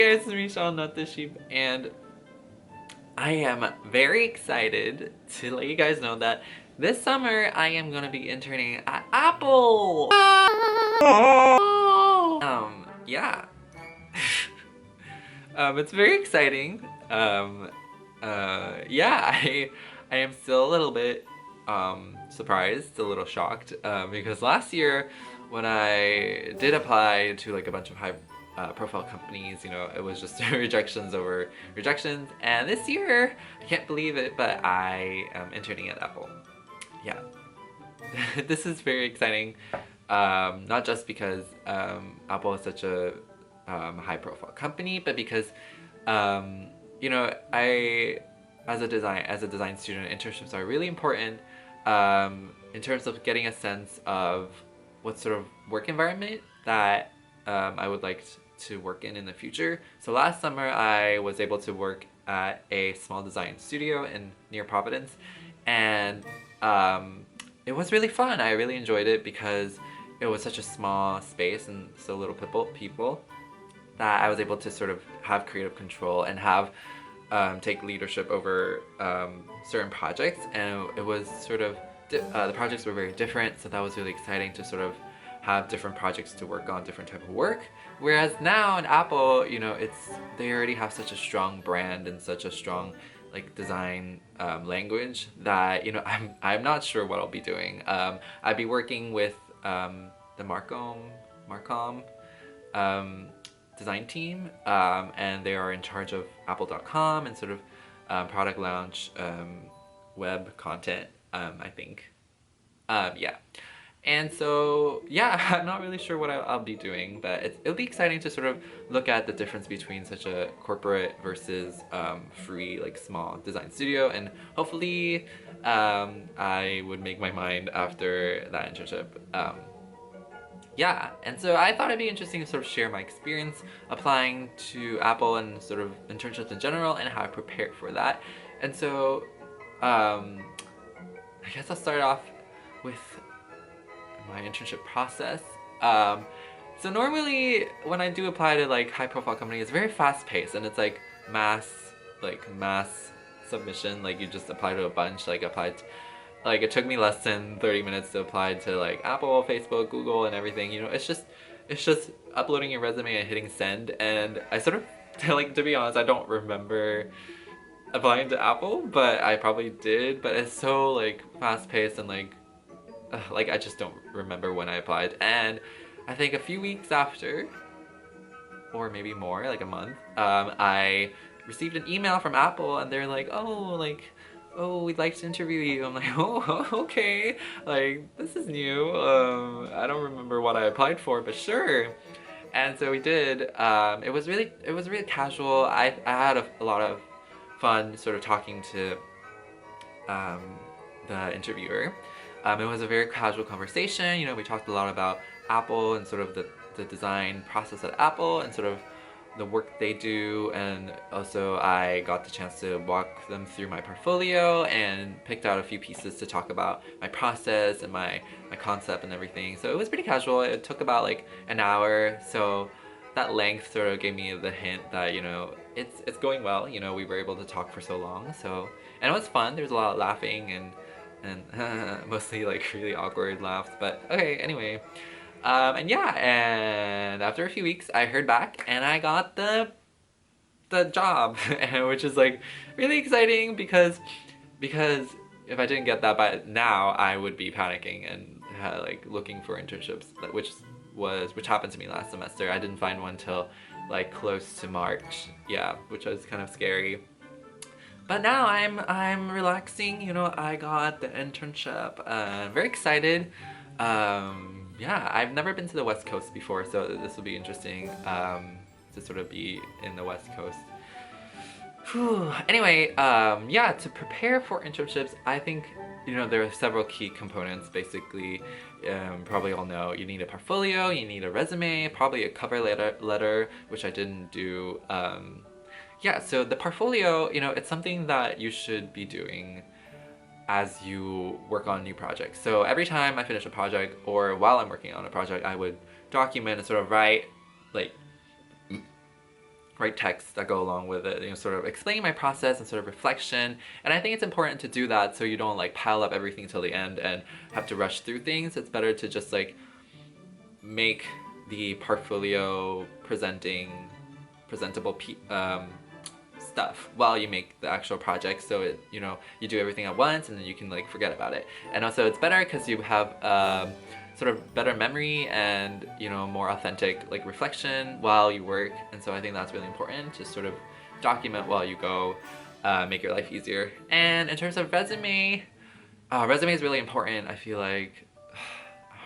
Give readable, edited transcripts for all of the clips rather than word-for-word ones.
It's Michelle, not the sheep, and I am very excited to let you guys know that this summer I am gonna be interning at Apple. Yeah. It's very exciting. Yeah, I am still a little bit surprised, a little shocked, because last year when I did apply to like a bunch of high profile companies, you know, it was just rejections over rejections, and this year, I can't believe it, but I am interning at Apple. Yeah. This is very exciting, not just because Apple is such a high profile company, but because you know, as a design student, internships are really important in terms of getting a sense of what sort of work environment that I would like to work in the future. So last summer I was able to work at a small design studio near Providence, and it was really fun. I really enjoyed it because it was such a small space and so little people that I was able to sort of have creative control and have take leadership over certain projects, and it was sort of the projects were very different, so that was really exciting to sort of have different projects to work on, different type of work. Whereas now in Apple, you know, they already have such a strong brand and such a strong like design language that, you know, I'm not sure what I'll be doing. I'd be working with the Marcom design team, and they are in charge of apple.com and sort of product launch web content, I think. Yeah. And so, yeah, I'm not really sure what I'll be doing, but it'll be exciting to sort of look at the difference between such a corporate versus free, like small design studio, and hopefully I would make my mind after that internship. Yeah, and so I thought it'd be interesting to sort of share my experience applying to Apple and sort of internships in general and how I prepared for that. And so, I guess I'll start off with my internship process. So normally when I do apply to like high profile companies, it's very fast paced and it's like mass submission. Like you just apply to a bunch, like like it took me less than 30 minutes to apply to like Apple, Facebook, Google, and everything. You know, it's just uploading your resume and hitting send. And I sort of like, to be honest, I don't remember applying to Apple, but I probably did. But it's so like fast paced and like I just don't remember when I applied. And I think a few weeks after, or maybe more, like a month, I received an email from Apple, and they're like, oh, we'd like to interview you. I'm like, oh, okay, like this is new. I don't remember what I applied for, but sure. And so we did. It was really casual. I had a lot of fun sort of talking to the interviewer. It was a very casual conversation. You know, we talked a lot about Apple and sort of the design process at Apple and sort of the work they do, and also I got the chance to walk them through my portfolio and picked out a few pieces to talk about my process and my concept and everything. So it was pretty casual. It took about like an hour, so that length sort of gave me the hint that, you know, it's going well. You know, we were able to talk for so long, so, and it was fun. There was a lot of laughing and mostly like really awkward laughs, but okay, anyway. And yeah, and after a few weeks I heard back and I got the job, which is like really exciting because if I didn't get that by now, I would be panicking and like looking for internships, which happened to me last semester. I didn't find one till like close to March, yeah, which was kind of scary. But now I'm relaxing, you know, I got the internship, I'm very excited. Yeah, I've never been to the West Coast before, so this will be interesting to sort of be in the West Coast. Whew. Anyway, yeah, to prepare for internships, I think, you know, there are several key components. Basically, probably all know you need a portfolio, you need a resume, probably a cover letter, which I didn't do. Yeah, so the portfolio, you know, it's something that you should be doing as you work on new projects. So every time I finish a project or while I'm working on a project, I would document and sort of write write texts that go along with it, you know, sort of explaining my process and sort of reflection. And I think it's important to do that so you don't like pile up everything till the end and have to rush through things. It's better to just like make the portfolio presentable stuff while you make the actual project, so it, you know, you do everything at once and then you can like forget about it. And also it's better because you have sort of better memory and, you know, more authentic like reflection while you work. And so I think that's really important to sort of document while you go, make your life easier. And in terms of resume, resume is really important. I feel like,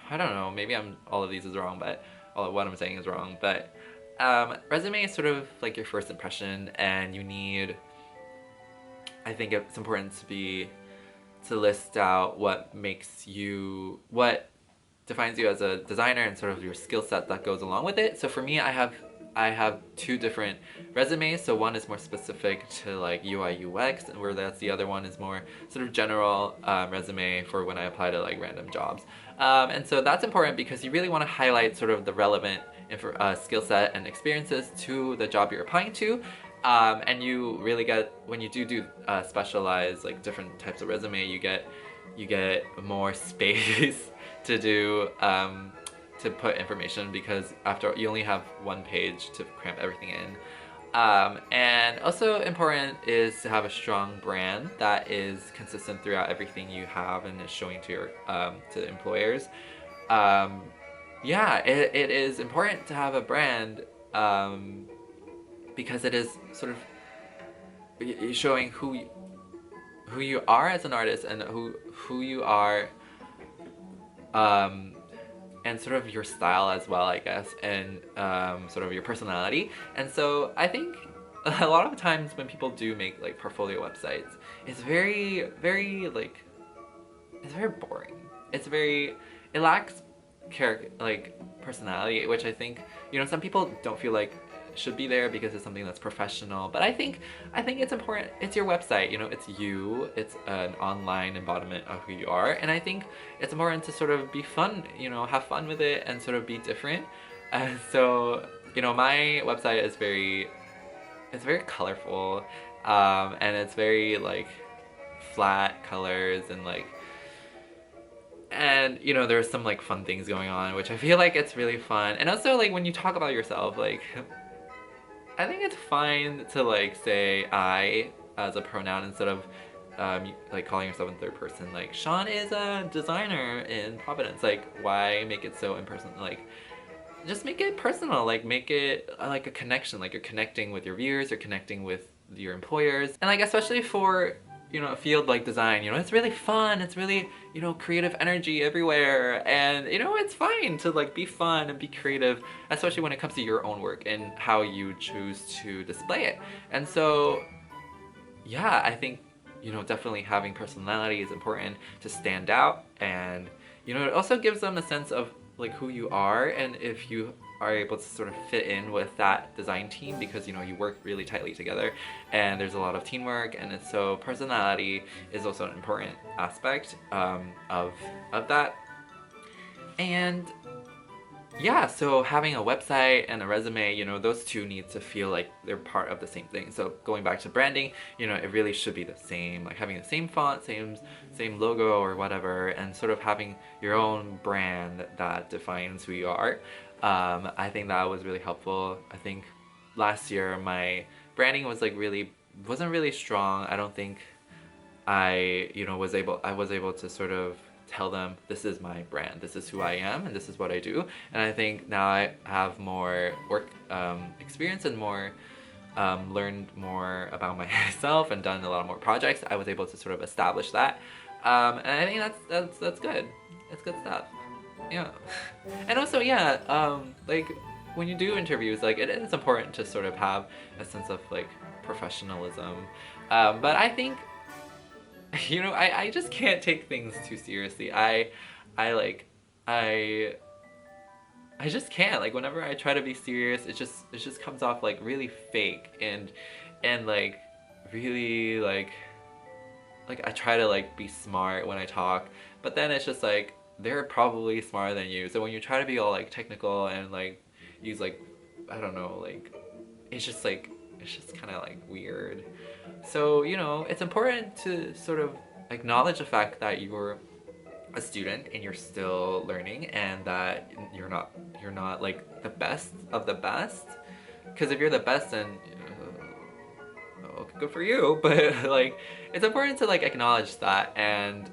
I don't know, maybe all of these is wrong, but all of what I'm saying is wrong, but resume is sort of like your first impression, and you need, I think it's important to list out what defines you as a designer and sort of your skill set that goes along with it. So for me, I have two different resumes. So one is more specific to like UI UX, and where the other one is more sort of general resume for when I apply to like random jobs. And so that's important because you really want to highlight sort of the relevant skill set and experiences to the job you're applying to. And you really get, when you do specialized like different types of resume, you get more space to do to put information, because after you only have one page to cram everything in. And also important is to have a strong brand that is consistent throughout everything you have and is showing to your to employers. Yeah, it is important to have a brand because it is sort of showing who you are as an artist and who you are, and sort of your style as well, I guess, and sort of your personality. And so I think a lot of times when people do make like portfolio websites, it's very like, it's very boring. It lacks character, like personality, which I think, you know, some people don't feel like should be there because it's something that's professional. But I think it's important. It's your website, you know, it's you, it's an online embodiment of who you are. And I think it's important to sort of be fun, you know, have fun with it and sort of be different. And so, you know, my website is very colorful, and it's very like flat colors and like, and you know, there's some like fun things going on, which I feel like it's really fun. And also like when you talk about yourself, like I think it's fine to like say I as a pronoun instead of like calling yourself in third person, like Sean is a designer in Providence. Like, why make it so impersonal? Like, just make it personal. Like, make it like a connection. Like, you're connecting with your viewers, you're connecting with your employers. And like, especially for, you know, a field like design, you know, it's really fun. It's really, you know, creative energy everywhere. And, you know, it's fine to like be fun and be creative, especially when it comes to your own work and how you choose to display it. And so, yeah, I think, you know, definitely having personality is important to stand out. And, you know, it also gives them a sense of like who you are, and if you are able to sort of fit in with that design team, because, you know, you work really tightly together and there's a lot of teamwork. And it's, so personality is also an important aspect of that. And yeah, so having a website and a resume, you know, those two need to feel like they're part of the same thing. So going back to branding, you know, it really should be the same, like having the same font, same logo or whatever, and sort of having your own brand that defines who you are. I think that was really helpful. I think last year my branding was like wasn't really strong. I don't think I was able to sort of tell them, this is my brand, this is who I am, and this is what I do. And I think now I have more work experience and more learned more about myself and done a lot more projects. I was able to sort of establish that, and I think that's good. It's good stuff. Yeah. And also, yeah, like when you do interviews, like it is important to sort of have a sense of like professionalism, but I think, you know, I just can't take things too seriously. I just can't. Like, whenever I try to be serious, it just comes off like really fake and like really like I try to like be smart when I talk, but then it's just like they're probably smarter than you. So when you try to be all like technical and like use like, I don't know, like it's just like, it's just kind of like weird. So, you know, it's important to sort of acknowledge the fact that you're a student and you're still learning, and that you're not like the best of the best. Because if you're the best, then good for you. But like, it's important to like acknowledge that, and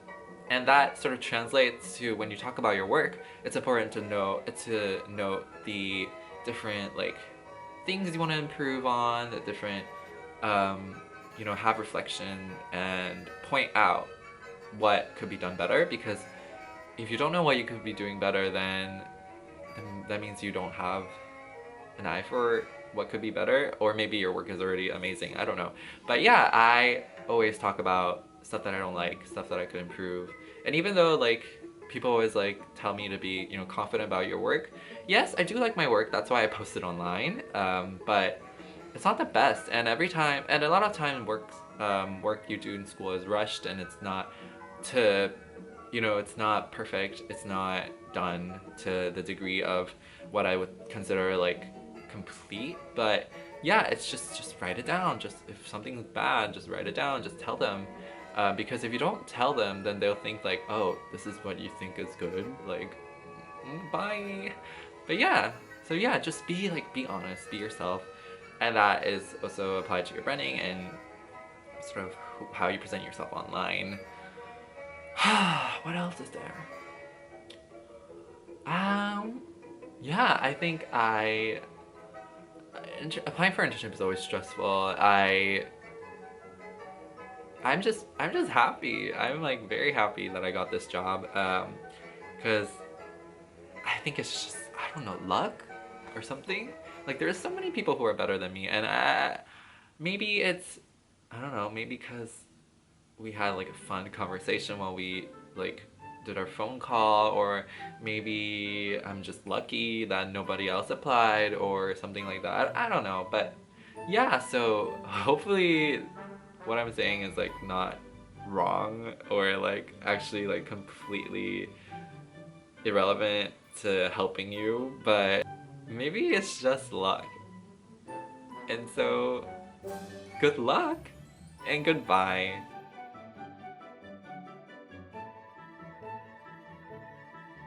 that sort of translates to when you talk about your work. It's important to note the different like things you want to improve on, the different you know, have reflection and point out what could be done better, because if you don't know what you could be doing better, then that means you don't have an eye for what could be better, or maybe your work is already amazing. I don't know. But yeah, I always talk about stuff that I don't like, stuff that I could improve. And even though like people always like tell me to be, you know, confident about your work, yes, I do like my work. That's why I post it online. But it's not the best, and every time, and a lot of time work you do in school is rushed, and it's not to, you know, it's not perfect, it's not done to the degree of what I would consider like complete. But yeah, it's just write it down. Just if something's bad, just write it down, just tell them. Because if you don't tell them, then they'll think like, oh, this is what you think is good, like, bye. But yeah, so yeah, just be honest, be yourself. And that is also applied to your branding and sort of how you present yourself online. What else is there? Yeah, I think applying for internship is always stressful. I'm just happy. I'm like very happy that I got this job, because I think it's just, I don't know, luck or something. Like there's so many people who are better than me, and maybe it's, I don't know, maybe because we had like a fun conversation while we like did our phone call, or maybe I'm just lucky that nobody else applied or something like that. I don't know, but yeah, so hopefully what I'm saying is like not wrong, or like actually like completely irrelevant to helping you, but maybe it's just luck. And so good luck and goodbye.